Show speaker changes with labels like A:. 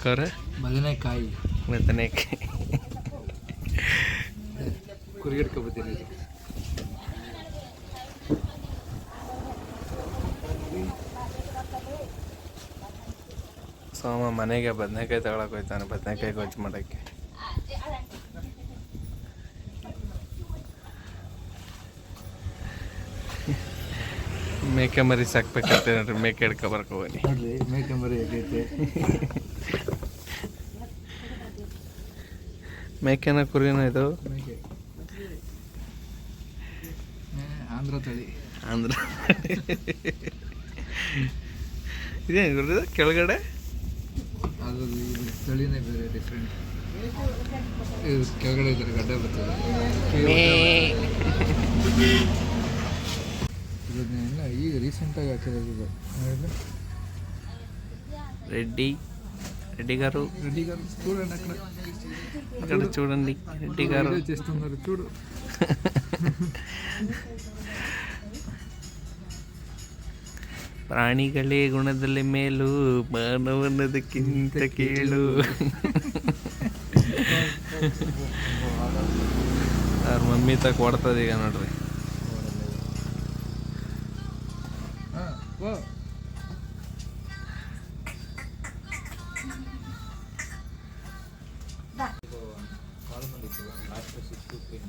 A: ಬದನೆಕಾಯಿ ಕುರಿಗಿಡ್ಕೊಬತ್ತೀನಿ.
B: ಸೋಮ ಮನೆಗೆ ಬದನೆಕಾಯಿ ತಗೊಳಕ್ ಹೋಯ್ತಾನೆ, ಬದನೆಕಾಯಿ ಗೊಜ್ಜು ಮಾಡೋಕ್ಕೆ. ಮೇಕೆ ಮರಿ ಸಾಕ್ಬೇಕಂತ ನೋಡ್ರಿ, ಮೇಕೆ ಹಿಡ್ಕೊ ಬರ್ಕೋಬನ್ನಿ.
A: ನೋಡ್ರಿ ಮೇಕೆ ಮರಿ ಹೇಗೈತೆ.
B: ಮೇಕೆನ ಕುರಿನ ಇದು?
A: ಮೇಕೆ ಆಂಧ್ರ ತಳಿ.
B: ಆಂಧ್ರ ಇದೇನು ಗುರು ಕೆಳಗಡೆ?
A: ಅದು ತಳಿನೇ ಬೇರೆ, ಡಿಫ್ರೆಂಟ್. ಇದು ಕೆಳಗಡೆ ಇದ್ರೆ ಗಡ್ಡೆ ಬರ್ತದೆ. ಇದನ್ನೆಲ್ಲ ಈಗ ರೀಸೆಂಟಾಗಿ ಹಾಕಿರೋದು ಇದು.
B: రెడ్డి గారు
A: చూడండి
B: అక్కడ చూడండి, రెడ్డి గారు
A: చేస్తున్నారు చూడు.
B: ಪ್ರಾಣಿಗಳೇ ಗುಣದಲ್ಲಿ ಮೇಲು, ಮಾನವನದಕ್ಕಿಂತ ಕೇಳು. ಅವ್ರ ಮಮ್ಮಿ ತಕ್ಕ ಕೊಡ್ತದ ಈಗ ನೋಡ್ರಿ.
A: ಕಾಲ್ ಮಾಡಿತ್ತು ಲಾಸ್ಟ್ 6 ಪೇನ್